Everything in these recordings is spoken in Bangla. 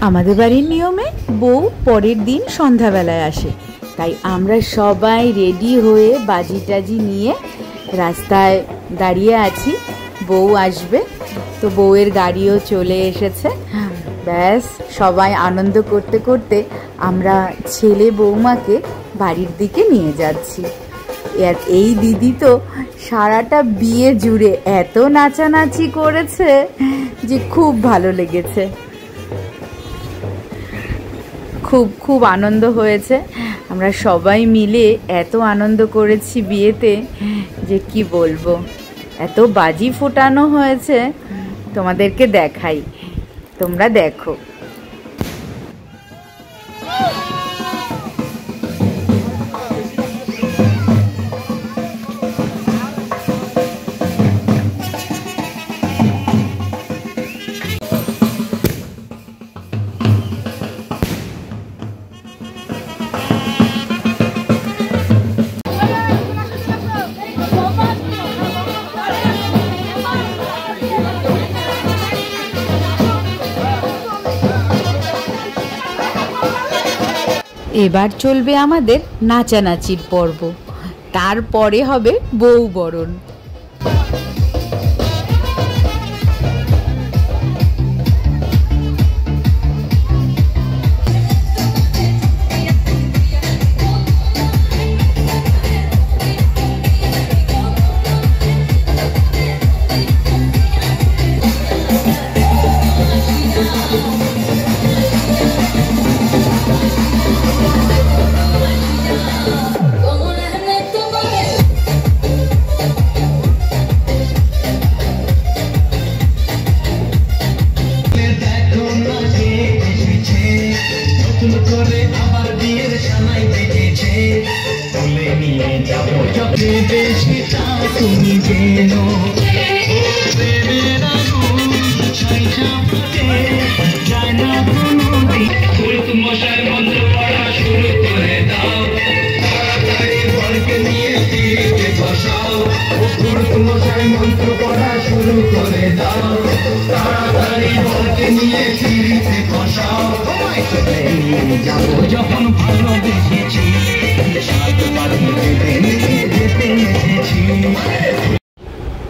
আমাদের বাড়ির নিয়মে বউ পরের দিন সন্ধ্যাবেলায় আসে, তাই আমরা সবাই রেডি হয়ে বাজি টাজি নিয়ে রাস্তায় দাঁড়িয়ে আছি। বউ আসবে, তো বউয়ের গাড়িও চলে এসেছে। ব্যাস সবাই আনন্দ করতে করতে আমরা ছেলে বৌমাকে বাড়ির দিকে নিয়ে যাচ্ছি। আর এই দিদি তো সারাটা বিয়ে জুড়ে এত নাচানাচি করেছে যে খুব ভালো লেগেছে, খুব খুব আনন্দ হয়েছে। আমরা সবাই মিলে এত আনন্দ করেছি বিয়েতে যে কি বলবো। এত বাজি ফোটানো হয়েছে, তোমাদেরকে দেখাই, তোমরা দেখো। এবার চলবে আমাদের নাচানাচির পর্ব, তারপরে হবে বউ বরণ।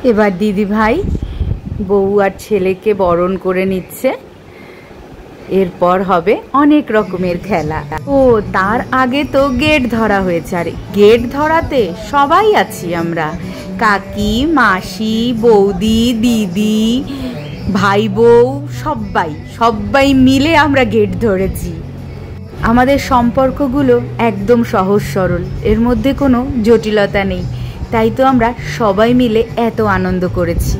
এবার দিদি ভাই বউ আর ছেলেকে বরণ করে নিচ্ছে। এরপর হবে অনেক রকমের খেলা। ও তার আগে তো গেট ধরা হয়েছে, আর গেট ধরাতে সবাই আছি আমরা, কাকি, মাসি, বৌদি, দিদি, ভাই বউ, সবাই মিলে আমরা গেট ধরেছি। আমাদের সম্পর্কগুলো একদম সহজ সরল, এর মধ্যে কোনো জটিলতা নেই, তাই তো আমরা সবাই মিলে এত আনন্দ করেছি।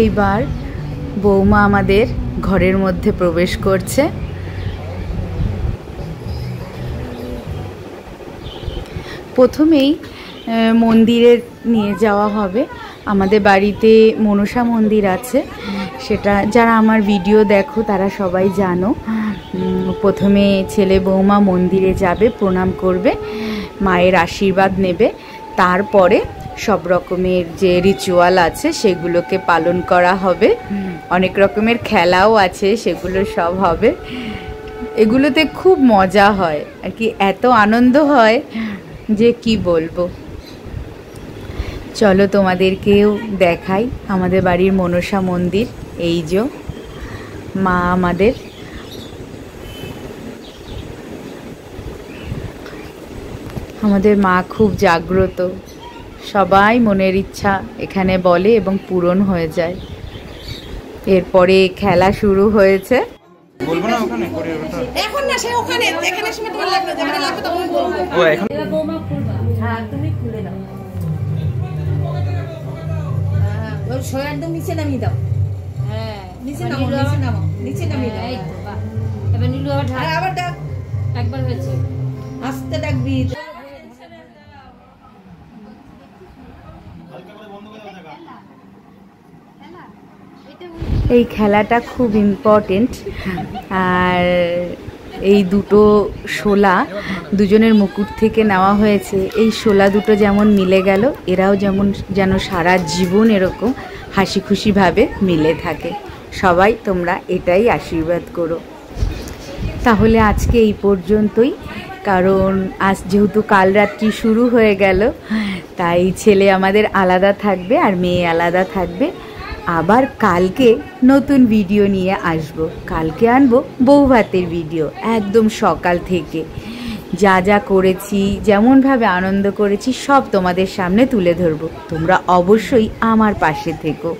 এইবার বৌমা আমাদের ঘরের মধ্যে প্রবেশ করছে। প্রথমেই মন্দিরে নিয়ে যাওয়া হবে। আমাদের বাড়িতে মনসা মন্দির আছে, সেটা যারা আমার ভিডিও দেখো তারা সবাই জানো। প্রথমে ছেলে বৌমা মন্দিরে যাবে, প্রণাম করবে, মায়ের আশীর্বাদ নেবে, তারপরে সব রকমের যে রিচুয়াল আছে সেগুলোকে পালন করা হবে। অনেক রকমের খেলাও আছে, সেগুলো সব হবে। এগুলোতে খুব মজা হয় আর কি, এত আনন্দ হয় যে কি বলবো। চলো তোমাদেরকেও দেখাই আমাদের বাড়ির মনসা মন্দির। এই যে মা আমাদের মা খুব জাগ্রত, সবাই মনের ইচ্ছা এখানে বলে এবং পূরণ হয়ে যায়। এরপরে খেলা শুরু হয়েছে। বলবো না ওখানে করে ওটা এখন না, সে ওখানে এখানে সময় তোমার লাগবে, যেখানে লাগবে তখন বলবো। ও এখন বৌমা খুলবা, হ্যাঁ তুমি খুলে দাও। ওই সোয়া একদম নিচে নামিয়ে দাও। হ্যাঁ নিচে নামাও, নিচে নামিয়ে দাও। এই তো বাহ, এবার নীলু আবার ডাক, একবার হয়েছে, আস্তে ডাকবি। এই খেলাটা খুব ইম্পর্টেন্ট। আর এই দুটো শোলা দুজনের মুকুট থেকে নেওয়া হয়েছে। এই শোলা দুটো যেমন মিলে গেল, এরাও যেন সারা জীবন এরকম হাসি খুশিভাবে মিলে থাকে। সবাই তোমরা এটাই আশীর্বাদ করো। তাহলে আজকে এই পর্যন্তই, কারণ আজ যেহেতু কাল রাত্রি শুরু হয়ে গেল, তাই ছেলে আমাদের আলাদা থাকবে আর মেয়ে আলাদা থাকবে। আবার কালকে নতুন ভিডিও নিয়ে আসব। কালকে আনবো বৌভাতের ভিডিও, একদম সকাল থেকে যা যা করেছি, যেমনভাবে আনন্দ করেছি সব তোমাদের সামনে তুলে ধরবো। তোমরা অবশ্যই আমার পাশে থেকো।